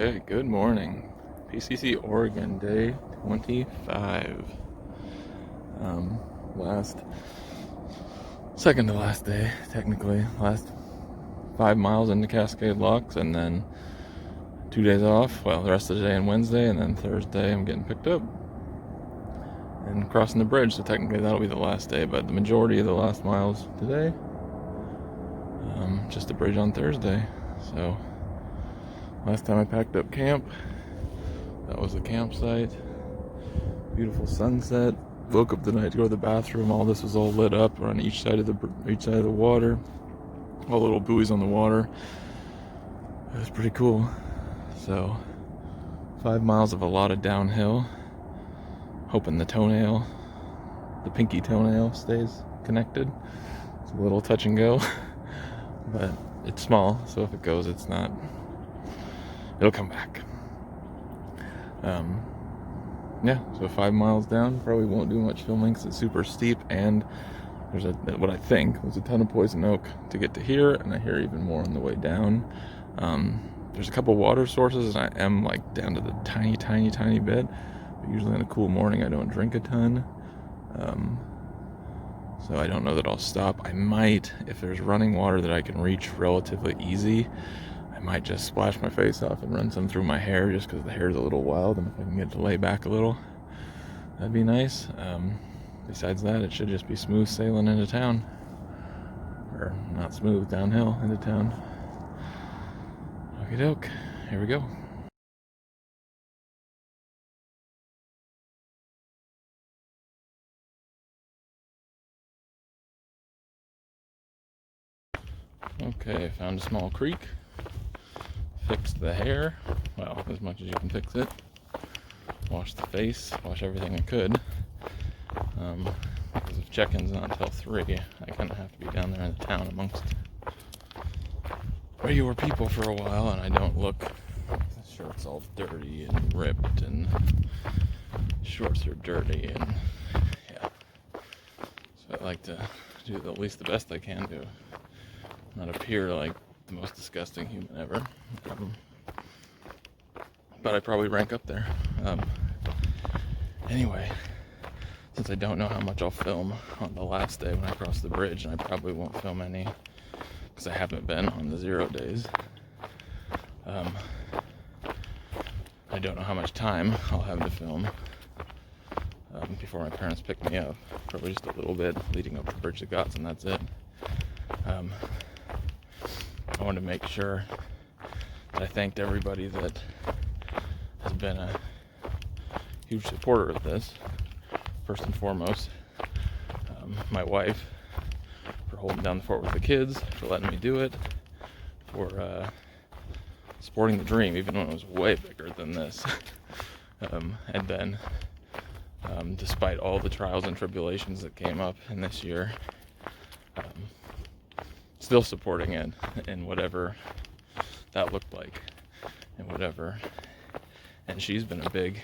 Okay, good morning. PCT Oregon, day 25. Last, second to last day, technically. Last 5 miles into Cascade Locks, and then 2 days off. Well, the rest of the day and Wednesday, and then Thursday I'm getting picked up and crossing the bridge, so technically that'll be the last day, but the majority of the last miles today, just a bridge on Thursday. So, last time I packed up camp, that was the campsite. Beautiful sunset. Woke up the night to go to the bathroom. All this was all lit up. We're on each side of the water. All little buoys on the water. It was pretty cool. So 5 miles of a lot of downhill. Hoping the pinky toenail stays connected. It's a little touch and go, but it's small, so if it goes, it'll come back. Yeah, so 5 miles down. Probably won't do much filming because it's super steep, and there's what I think was a ton of poison oak to get to here, and I hear even more on the way down. There's a couple water sources, and I am like down to the tiny bit. But usually on a cool morning, I don't drink a ton, so I don't know that I'll stop. I might, if there's running water that I can reach relatively easy, I might just splash my face off and run some through my hair, just because the hair is a little wild, and if I can get it to lay back a little, that'd be nice. Besides that, it should just be smooth sailing into town. Or not smooth, downhill into town. Okie doke, here we go. Okay, found a small creek. Fixed the hair, well, as much as you can fix it. Washed the face, wash everything I could. Because if check-in's not until 3, I kind of have to be down there in the town amongst regular people for a while, and I don't look, the shirt's all dirty and ripped, and shorts are dirty, and yeah. So I like to do at least the best I can to not appear like the most disgusting human ever. But I probably rank up there. Anyway, since I don't know how much I'll film on the last day when I cross the bridge, and I probably won't film any because I haven't been on the 0 days, I don't know how much time I'll have to film before my parents pick me up. Probably just a little bit leading up to Bridge of Gods, and that's it. I want to make sure that I thanked everybody that has been a huge supporter of this. First and foremost, my wife, for holding down the fort with the kids, for letting me do it, for supporting the dream even when it was way bigger than this. And then, despite all the trials and tribulations that came up in this year, still supporting it in whatever that looked like, and whatever. And she's been a big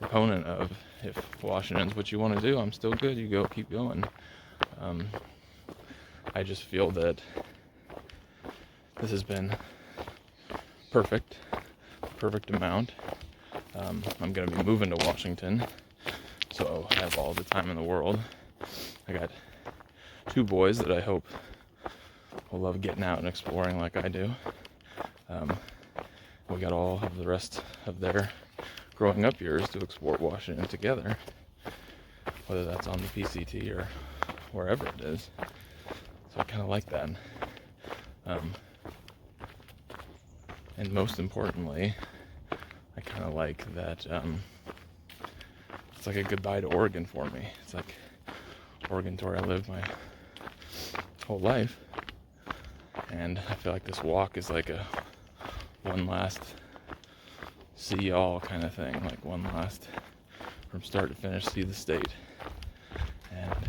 proponent of, if Washington's what you want to do, I'm still good, you go, keep going. I just feel that this has been perfect amount. I'm going to be moving to Washington, so I have all the time in the world. I got 2 boys that I hope will love getting out and exploring like I do. We got all of the rest of their growing up years to explore Washington together, whether that's on the PCT or wherever it is. So I kind of like that. And most importantly, I kind of like that it's like a goodbye to Oregon for me. It's like Oregon's where I lived my whole life, and I feel like this walk is like a one last see y'all kind of thing, like one last from start to finish see the state. And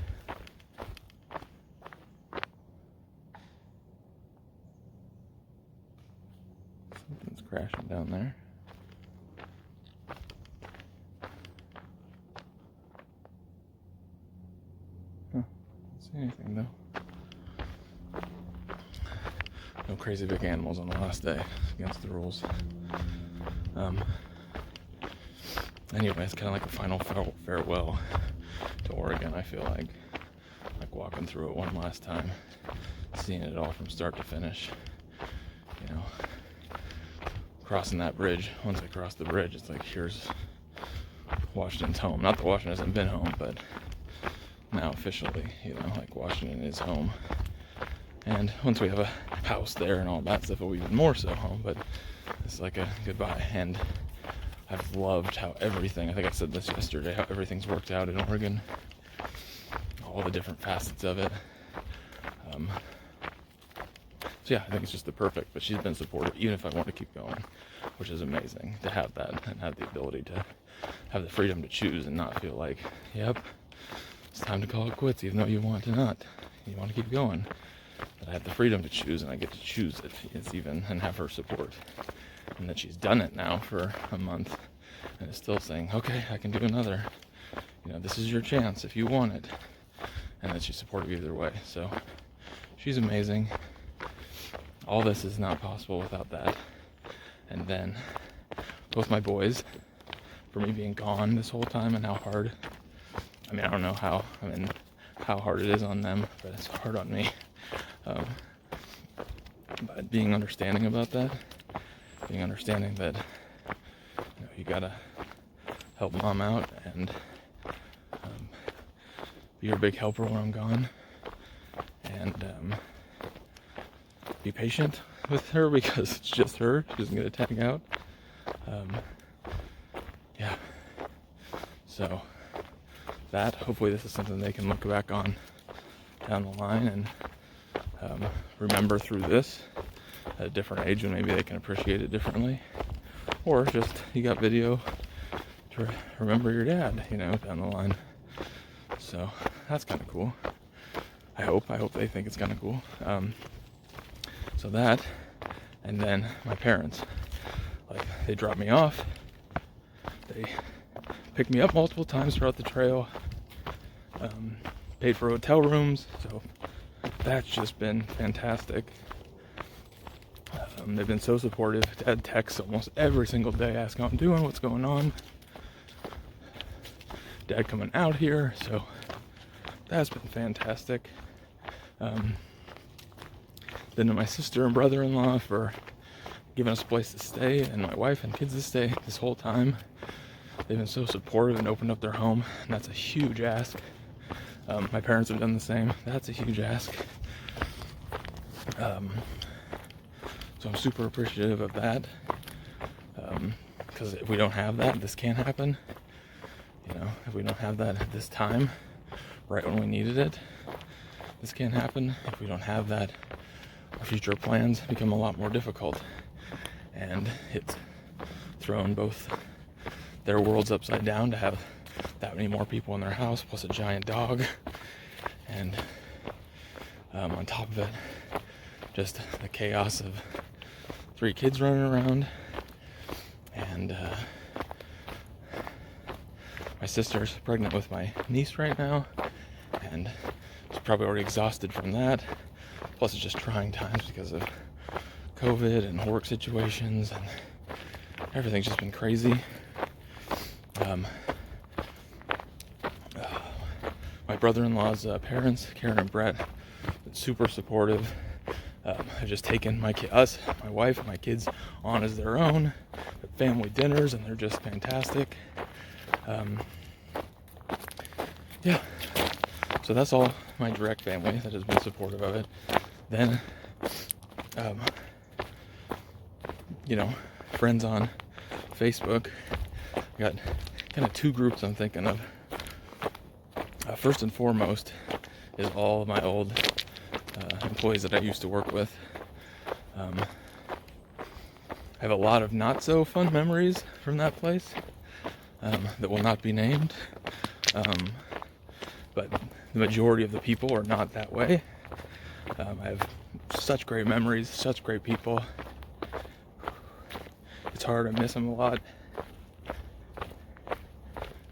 something's crashing down there. Huh, don't see anything though. no crazy big animals on the last day, against the rules. Anyway, it's kind of like a final farewell to Oregon, I feel like walking through it one last time, seeing it all from start to finish. You know, crossing that bridge. Once I cross the bridge, it's like, here's Washington's home. Not that Washington hasn't been home, but now officially, you know, like Washington is home. And once we have a house there and all that stuff, it'll be even more so home, but it's like a goodbye. And I've loved how everything, I think I said this yesterday, how everything's worked out in Oregon. All the different facets of it. So yeah, I think it's just the perfect, but she's been supportive, even if I want to keep going, which is amazing to have that and have the ability to have the freedom to choose and not feel like, yep, it's time to call it quits, even though you want to not. You want to keep going. But I have the freedom to choose, and I get to choose it. It's even, and have her support. And that she's done it now for a month and is still saying, okay, I can do another. You know, this is your chance if you want it. And that she's supportive either way. So she's amazing. All this is not possible without that. And then both my boys, for me being gone this whole time and how hard, I mean, I don't know how hard it is on them, but it's hard on me. But being understanding about that, being understanding that, you know, you gotta help mom out and be your big helper when I'm gone, and be patient with her because it's just her. She doesn't get to tag out. Yeah. So that, hopefully this is something they can look back on down the line and remember through this at a different age, and maybe they can appreciate it differently. Or just, you got video to remember your dad, you know, down the line. So that's kind of cool. I hope they think it's kind of cool. So that, and then my parents, like, they dropped me off. They picked me up multiple times throughout the trail. Paid for hotel rooms, so that's just been fantastic. They've been so supportive. Dad texts almost every single day asking how I'm doing, what's going on. Dad coming out here, so that's been fantastic. Then to my sister and brother-in-law for giving us a place to stay, and my wife and kids to stay this whole time. They've been so supportive and opened up their home, and that's a huge ask. My parents have done the same. That's a huge ask. So I'm super appreciative of that. Because if we don't have that, this can't happen. You know, if we don't have that at this time, right when we needed it, this can't happen. If we don't have that, our future plans become a lot more difficult. And it's thrown both their worlds upside down to have that many more people in their house, plus a giant dog. And on top of it, just the chaos of 3 kids running around. And my sister's pregnant with my niece right now, and she's probably already exhausted from that. Plus it's just trying times because of COVID and work situations, and everything's just been crazy. My brother-in-law's parents, Karen and Brett, been super supportive. Have just taken my wife, and my kids on as their own at family dinners, and they're just fantastic. Yeah, so that's all my direct family that has been supportive of it. Then, you know, friends on Facebook. I got kind of 2 groups I'm thinking of. First and foremost is all my old employees that I used to work with. I have a lot of not so fun memories from that place that will not be named, but the majority of the people are not that way. I have such great memories, such great people. It's hard, I miss them a lot,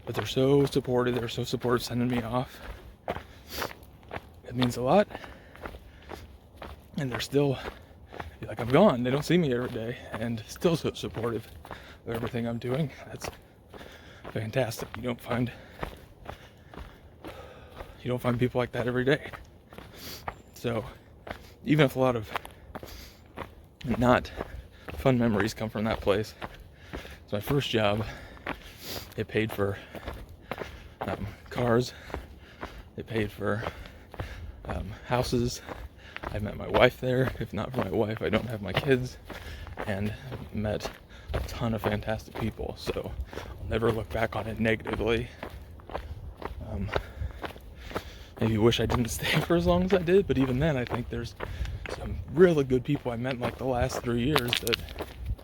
but they're so supportive. They're so supportive sending me off. It means a lot. And they're still like I'm gone. They don't see me every day, and still so supportive of everything I'm doing. That's fantastic. You don't find people like that every day. So even if a lot of not fun memories come from that place, it's my first job. It paid for cars. It paid for houses. I met my wife there. If not for my wife, I don't have my kids. And met a ton of fantastic people. So I'll never look back on it negatively. Maybe wish I didn't stay for as long as I did, but even then I think there's some really good people I met in like the last 3 years that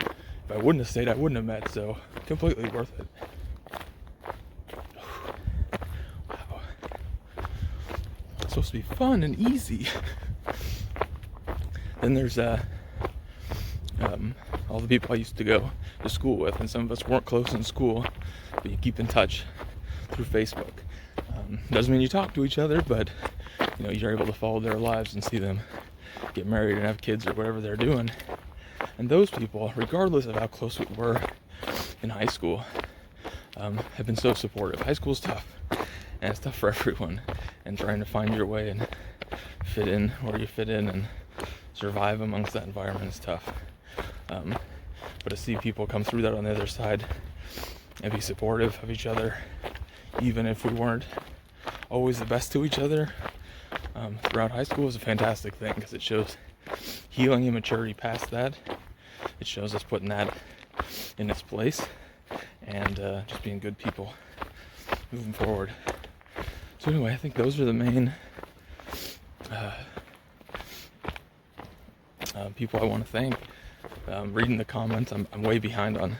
if I wouldn't have stayed, I wouldn't have met. So completely worth it. Wow. It's supposed to be fun and easy. Then there's all the people I used to go to school with, and some of us weren't close in school, but you keep in touch through Facebook. Doesn't mean you talk to each other, but you're able to follow their lives and see them get married and have kids or whatever they're doing. And those people, regardless of how close we were in high school, have been so supportive. High school's tough, and it's tough for everyone, and trying to find your way and fit in where you fit in and survive amongst that environment is tough. But to see people come through that on the other side and be supportive of each other, even if we weren't always the best to each other, throughout high school is a fantastic thing, because it shows healing and maturity past that. It shows us putting that in its place and just being good people moving forward. So anyway, I think those are the main people I want to thank. Reading the comments, I'm way behind on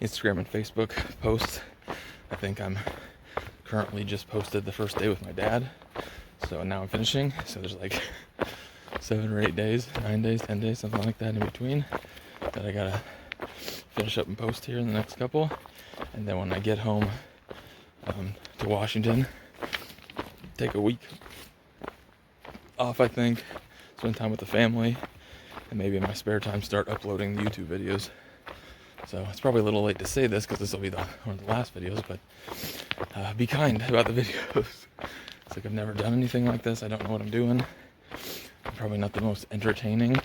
Instagram and Facebook posts. I think I'm currently just posted the first day with my dad, so now I'm finishing. So there's like 7 or 8 days, 9 days, 10 days, something like that in between that I gotta finish up and post here in the next couple. And then when I get home to Washington, take a week off, I think, spend time with the family, and maybe in my spare time start uploading the YouTube videos. So it's probably a little late to say this because this will be one of the last videos, but be kind about the videos. It's like I've never done anything like this. I don't know what I'm doing. I'm probably not the most entertaining.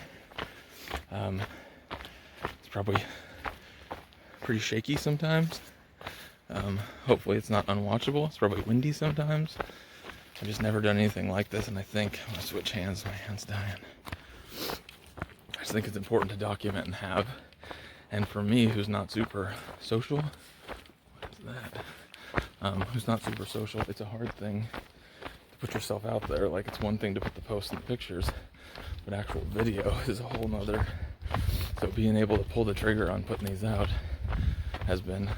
It's probably pretty shaky sometimes. Hopefully it's not unwatchable. It's probably windy sometimes. I've just never done anything like this, and I think I'm gonna switch hands. My hand's dying. I just think it's important to document and have. And for me, who's not super social, what is that? Who's not super social, it's a hard thing to put yourself out there. Like, it's one thing to put the posts and the pictures, but actual video is a whole nother. So being able to pull the trigger on putting these out has been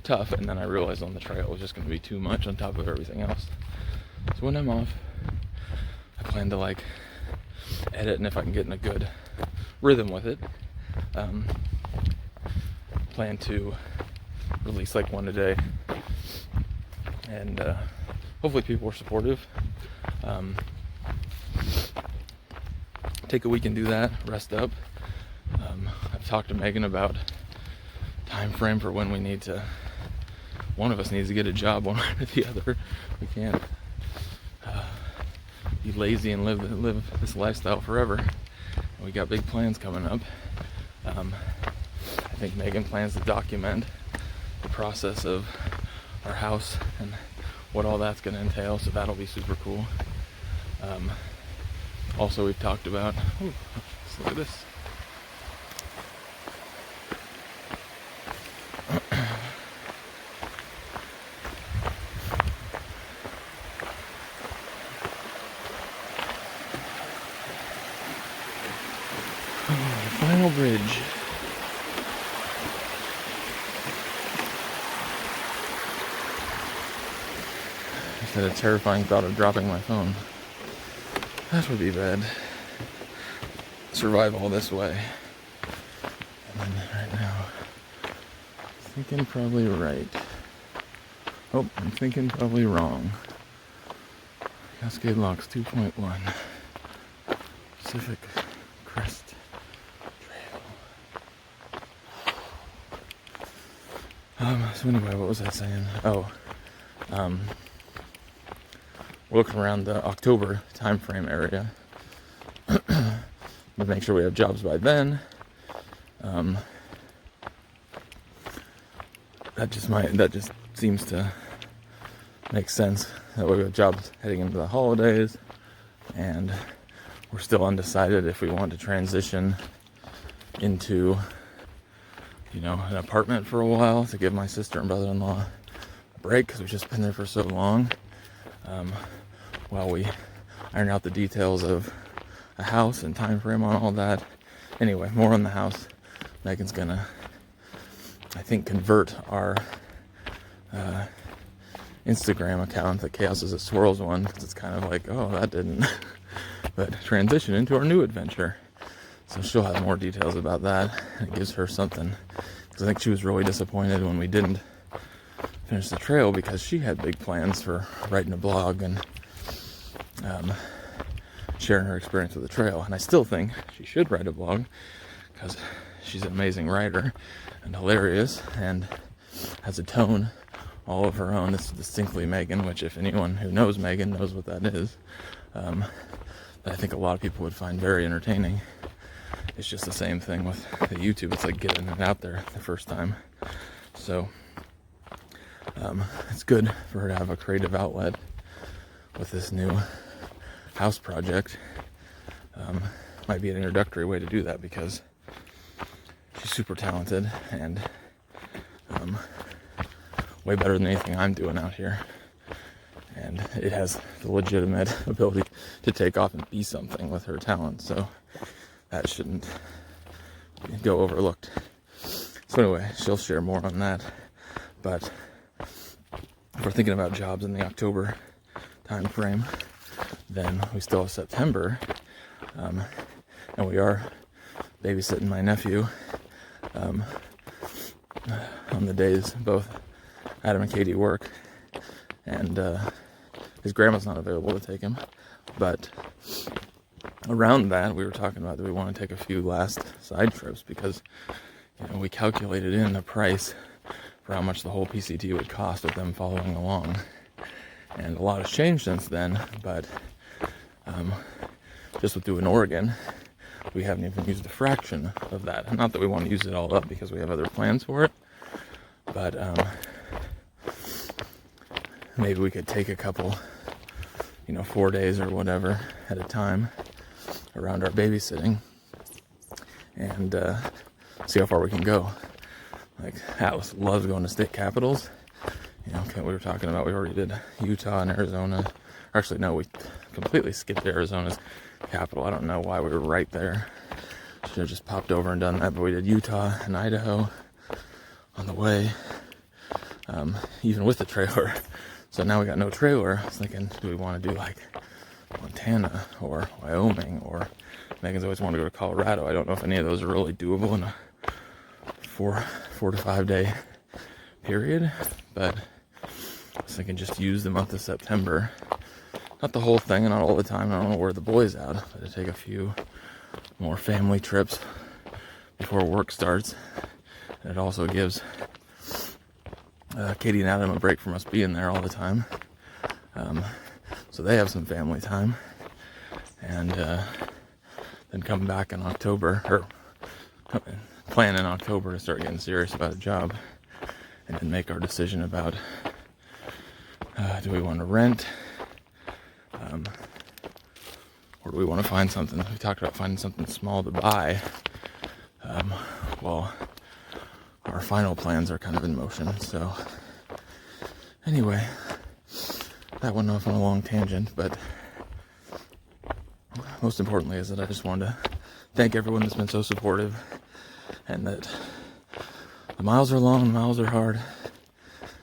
tough. And then I realized on the trail it was just going to be too much on top of everything else. So when I'm off, I plan to edit, and if I can get in a good rhythm with it, plan to release like one a day, and hopefully people are supportive. Take a week and do that, rest up. I've talked to Megan about time frame for when we need to, one of us needs to get a job, one or the other. We can't be lazy and live this lifestyle forever. We got big plans coming up. I think Megan plans to document the process of our house and what all that's going to entail, so that'll be super cool. Also, we've talked about, let's look at this. Final bridge. I just had a terrifying thought of dropping my phone. That would be bad. Survive all this way. And then right now, I'm thinking probably right. Oh, I'm thinking probably wrong. Cascade Locks 2.1. Pacific Crest So anyway, what was I saying? Oh, we're looking around the October time frame area to make sure we have jobs by then. That just seems to make sense. That way we have jobs heading into the holidays, and we're still undecided if we want to transition into, an apartment for a while to give my sister and brother-in-law a break, because we've just been there for so long, while we iron out the details of a house and time frame on all that. Anyway, more on the house. Megan's gonna, I think, convert our Instagram account, the Chaos as It Swirls one, because it's kind of like, oh, that didn't, but transition into our new adventure. So she'll have more details about that. It gives her something, because I think she was really disappointed when we didn't finish the trail, because she had big plans for writing a blog and sharing her experience with the trail. And I still think she should write a blog, because she's an amazing writer and hilarious and has a tone all of her own. This is distinctly Megan, which, if anyone who knows Megan knows what that is, that I think a lot of people would find very entertaining. It's just the same thing with the YouTube. It's like getting it out there the first time. So it's good for her to have a creative outlet with this new house project. Might be an introductory way to do that, because she's super talented and way better than anything I'm doing out here. And it has the legitimate ability to take off and be something with her talent. So that shouldn't go overlooked. So anyway, she'll share more on that. But if we're thinking about jobs in the October time frame, then we still have September. And we are babysitting my nephew on the days both Adam and Katie work, and his grandma's not available to take him. But around that, we were talking about, do we want to take a few last side trips, because we calculated in the price for how much the whole PCT would cost with them following along, and a lot has changed since then. But just with doing Oregon, we haven't even used a fraction of that. Not that we want to use it all up, because we have other plans for it, but maybe we could take a couple, 4 days or whatever at a time around our babysitting, and see how far we can go. Like, Atlas loves going to state capitals. We were talking about, we already did Utah and Arizona. Actually, no, we completely skipped Arizona's capital. I don't know why we were right there. Should have just popped over and done that. But we did Utah and Idaho on the way, even with the trailer. So now we got no trailer. I was thinking, do we want to do like Montana or Wyoming? Or Megan's always wanted to go to Colorado. I don't know if any of those are really doable in a 4 to 5 day period, but I was thinking just use the month of September. Not the whole thing and not all the time. I don't want to wear the boys out, but to take a few more family trips before work starts. And it also gives Katie and Adam a break from us being there all the time. So they have some family time. And then come back in October, or plan in October to start getting serious about a job. And then make our decision about, do we want to rent? Or do we want to find something? We talked about finding something small to buy. Well, our final plans are kind of in motion. So anyway, that went off on a long tangent, but most importantly is that I just wanted to thank everyone that's been so supportive, and that the miles are long, the miles are hard.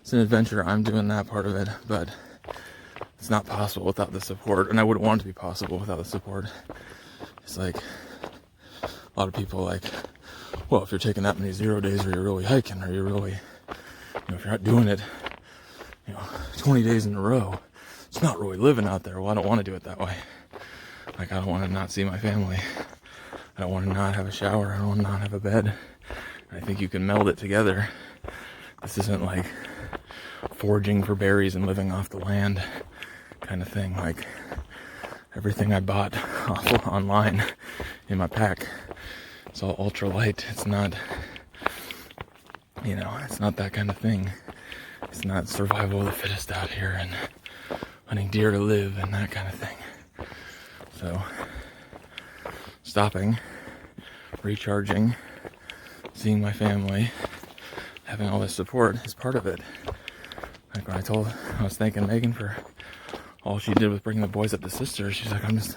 It's an adventure. I'm doing that part of it, but it's not possible without the support, and I wouldn't want it to be possible without the support. It's like, a lot of people like, well, if you're taking that many 0 days, or you're really hiking, or you're really, if you're not doing it, 20 days in a row, it's not really living out there. Well, I don't want to do it that way. Like, I don't want to not see my family. I don't want to not have a shower. I don't want to not have a bed. I think you can meld it together. This isn't like foraging for berries and living off the land kind of thing. Like, everything I bought online in my pack, it's all ultralight. It's not, it's not that kind of thing. It's not survival of the fittest out here and hunting deer to live and that kind of thing. So, stopping, recharging, seeing my family, having all this support is part of it. Like when I was thanking Megan for all she did with bringing the boys up to Sister, she's like, I'm just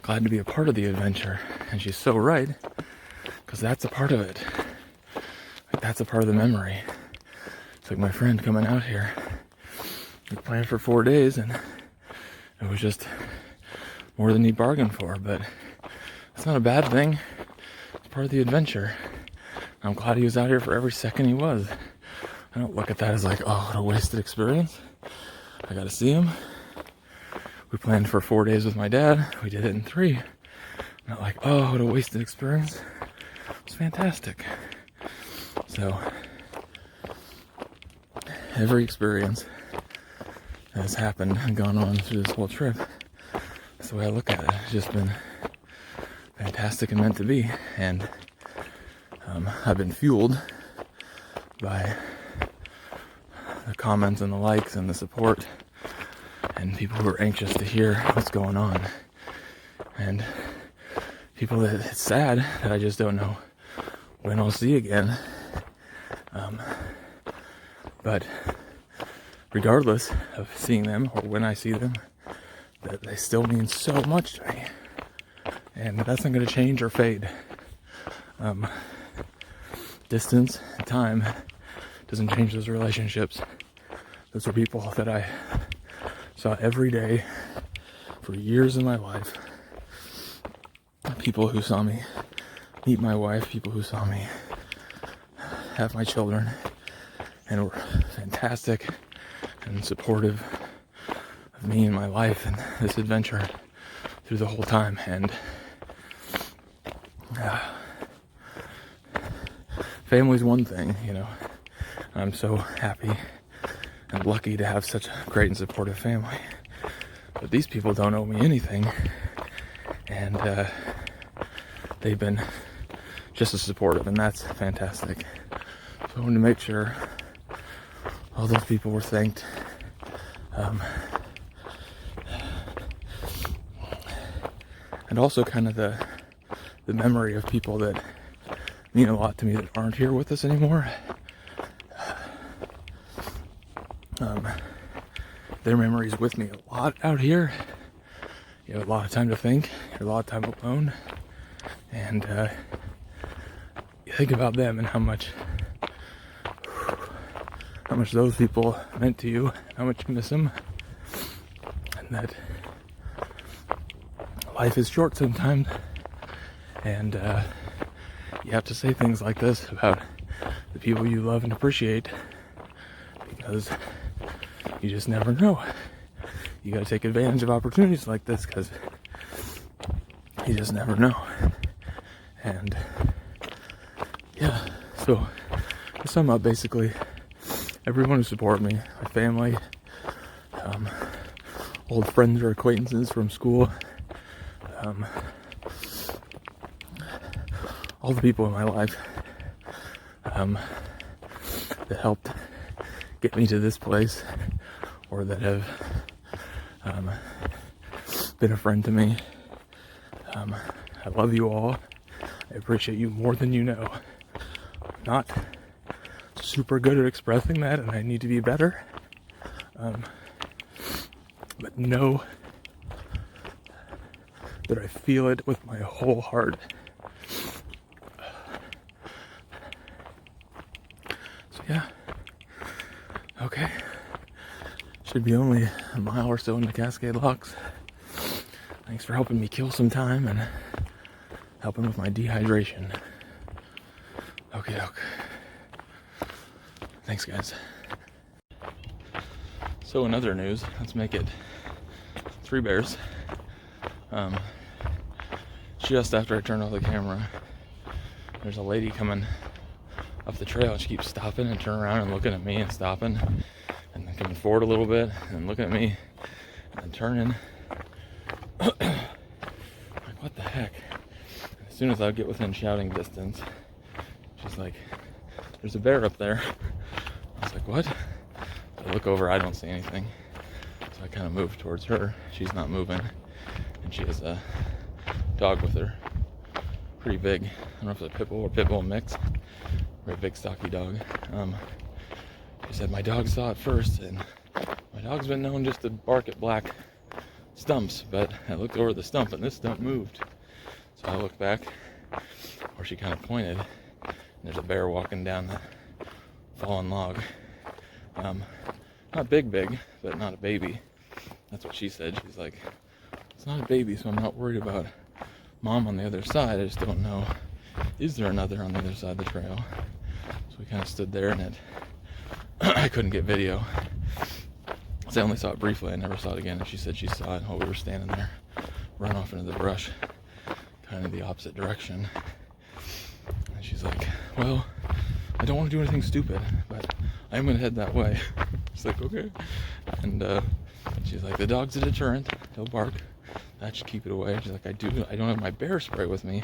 glad to be a part of the adventure. And she's so right, because that's a part of it. Like, that's a part of the memory. It's like my friend coming out here. We planned for 4 days, and it was just more than he bargained for. But it's not a bad thing. It's part of the adventure. I'm glad he was out here for every second he was. I don't look at that as like, oh, what a wasted experience. I got to see him. We planned for 4 days with my dad. We did it in 3. Not like, oh, what a wasted experience. It was fantastic. So, every experience that has happened and gone on through this whole trip, that's the way I look at it. It's just been fantastic and meant to be. And I've been fueled by the comments and the likes and the support and people who are anxious to hear what's going on, and people that it's sad that I just don't know when I'll see again. But regardless of seeing them or when I see them, that they still mean so much to me, and that's not going to change or fade. Distance and time doesn't change those relationships. Those are people that I saw every day for years in my life. People who saw me meet my wife, people who saw me have my children, and were fantastic and supportive of me and my life and this adventure through the whole time. And family's one thing, I'm so happy and lucky to have such a great and supportive family. But these people don't owe me anything, and they've been just as supportive, and that's fantastic. So I wanted to make sure all those people were thanked. And also kind of the memory of people that mean a lot to me that aren't here with us anymore. Their memories with me a lot out here. You have a lot of time to think. You have a lot of time alone. And you think about them and how much those people meant to you, how much you miss them. And that life is short sometimes. And you have to say things like this about the people you love and appreciate, because you just never know. You gotta take advantage of opportunities like this, because you just never know. And yeah, so to sum up, basically, everyone who supported me, my family, old friends or acquaintances from school, all the people in my life that helped get me to this place, or that have been a friend to me. I love you all. I appreciate you more than you know. I'm not super good at expressing that, and I need to be better. But know that I feel it with my whole heart. So yeah. Okay. Should be only a mile or so into Cascade Locks. Thanks for helping me kill some time and helping with my dehydration. Okay. Thanks, guys. So in other news, let's make it 3 bears. Just after I turned off the camera, there's a lady coming up the trail, and she keeps stopping and turning around and looking at me and stopping and then coming forward a little bit and looking at me and turning. Like, what the heck? As soon as I get within shouting distance, she's like, there's a bear up there. I was like, what? So I look over, I don't see anything. So I kind of move towards her. She's not moving. And she has a dog with her. Pretty big. I don't know if it's a pit bull or pit bull mix. Very big, stocky dog. She said, my dog saw it first, and my dog's been known just to bark at black stumps, but I looked over the stump, and this stump moved. So I looked back where she kind of pointed, and there's a bear walking down the fallen log. Not big, but not a baby. That's what she said. She's like, it's not a baby, so I'm not worried about mom on the other side. I just don't know, is there another on the other side of the trail? So we kind of stood there, and I couldn't get video. So I only saw it briefly. I never saw it again. And she said she saw it while we were standing there, run off into the brush, kind of the opposite direction. And she's like, well, I don't want to do anything stupid, but I am going to head that way. She's like, okay. And she's like, the dog's a deterrent. He'll bark. That should keep it away. She's like, I don't have my bear spray with me.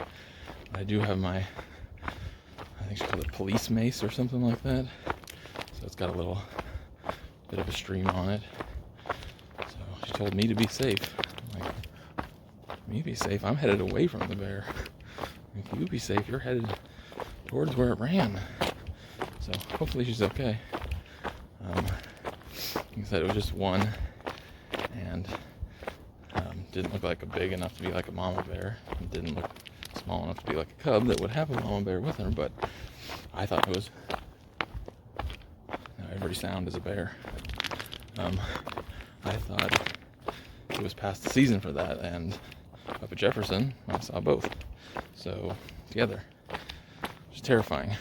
But I do have my, I think she called it police mace or something like that. So it's got a little bit of a stream on it. So she told me to be safe. I'm like, me be safe? I'm headed away from the bear. Like, you be safe. You're headed towards where it ran. So hopefully she's okay. Like I said, it was just one, and didn't look like a big enough to be like a mama bear. It didn't look small enough to be like a cub that would have a mama bear with her, but I thought it was, every sound is a bear. I thought it was past the season for that, and up at Jefferson, I saw both. So, together. It's terrifying.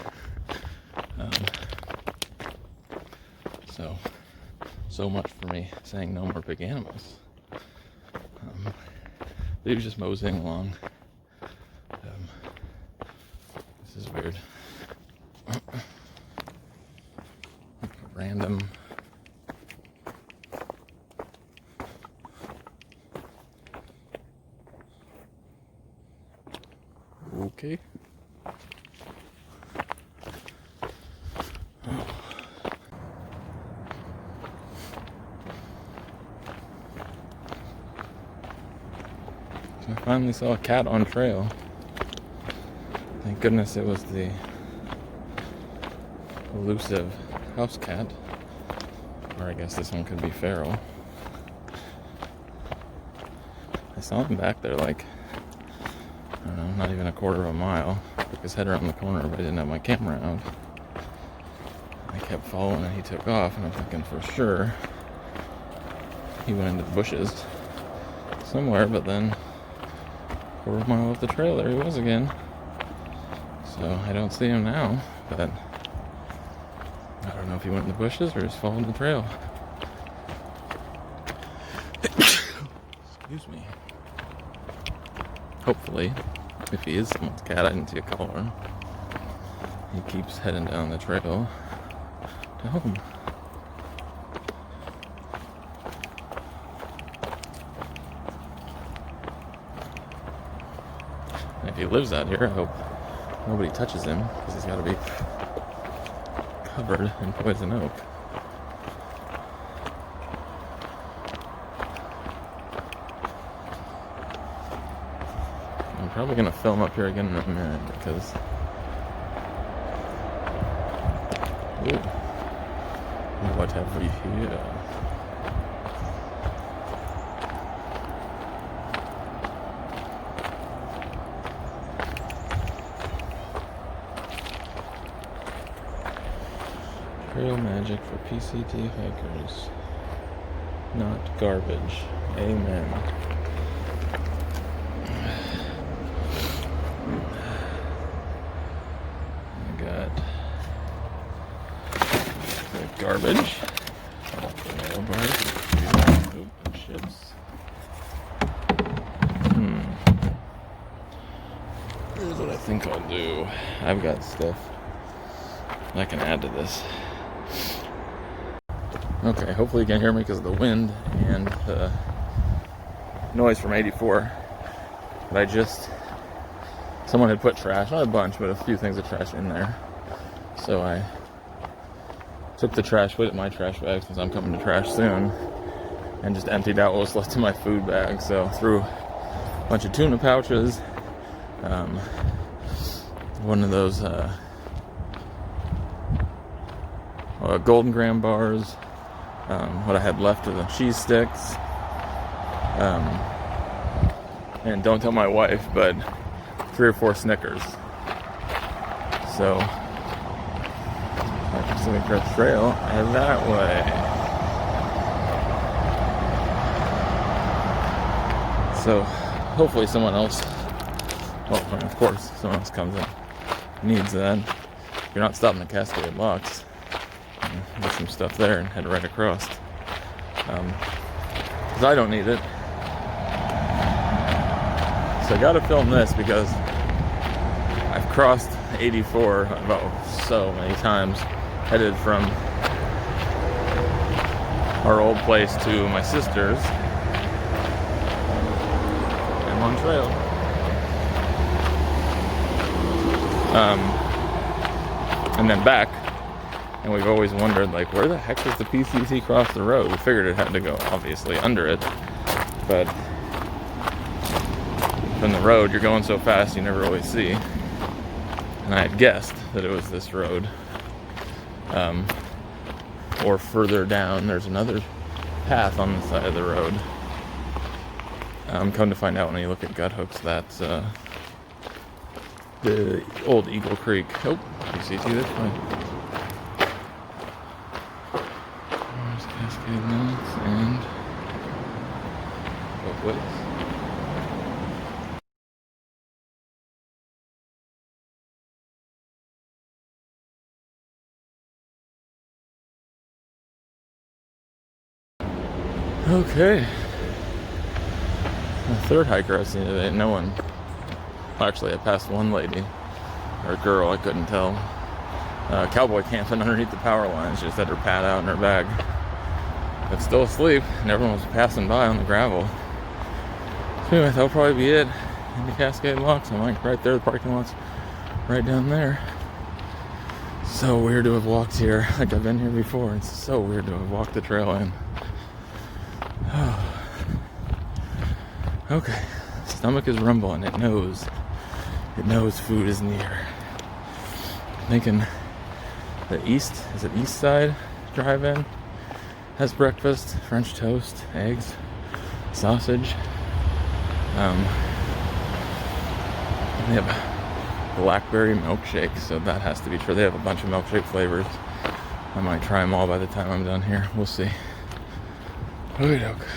So much for me saying no more big animals. But he was just moseying along. This is weird. Random. Okay. I finally saw a cat on trail. Thank goodness it was the elusive house cat. Or I guess this one could be feral. I saw him back there like, I don't know, not even a quarter of a mile. Took his head around the corner, but I didn't have my camera out. I kept following and he took off, and I'm thinking for sure he went into the bushes somewhere, but then quarter of a mile off the trail, there he was again. So I don't see him now, but I don't know if he went in the bushes or just followed the trail. Excuse me. Hopefully, if he is someone's cat, I didn't see a collar. He keeps heading down the trail to home. And if he lives out here, I hope nobody touches him, because he's got to be covered in poison oak. I'm probably going to film up here again in a minute, because what have we here? Trail magic for PCT hikers. Not garbage. Amen. I got the garbage. Nail bars. Oop, chips. Here's what I think I'll do. I've got stuff that can add to this. Okay, hopefully you can hear me because of the wind and the noise from 84. But someone had put trash, not a bunch, but a few things of trash in there. So I took the trash, put it in my trash bag since I'm coming to trash soon, and just emptied out what was left in my food bag. So threw a bunch of tuna pouches, one of those Golden Graham bars, what I had left of the cheese sticks, and don't tell my wife, but 3 or 4 Snickers. So, Pacific Crest Trail, and that way. So, hopefully someone else, well, of course, someone else comes in, needs that. If you're not stopping at Cascade Locks, get some stuff there and head right across. Because I don't need it. So I gotta film this because I've crossed 84 about so many times, headed from our old place to my sister's and one trail. And then back, and we've always wondered, like, where the heck does the PCT cross the road? We figured it had to go, obviously, under it, but from the road, you're going so fast you never really see. And I had guessed that it was this road. Or further down, there's another path on the side of the road. Come to find out when you look at gut hooks, that's the old Eagle Creek. Oh, PCT this way. There's Cascade Locks and both ways. Okay. The third hiker I've seen today, no one. Well, actually, I passed one lady, or girl, I couldn't tell. Cowboy camping underneath the power lines, just had her pad out in her bag. But still asleep, and everyone was passing by on the gravel. So anyway, that'll probably be it. In the Cascade Locks, I'm like right there, the parking lot's right down there. So weird to have walked here, like I've been here before. It's so weird to have walked the trail in. Okay, stomach is rumbling. It knows food is near. Thinking the east side drive-in has breakfast, French toast, eggs, sausage. They have blackberry milkshake, so that has to be true. They have a bunch of milkshake flavors. I might try them all by the time I'm done here. We'll see. Okay, doke.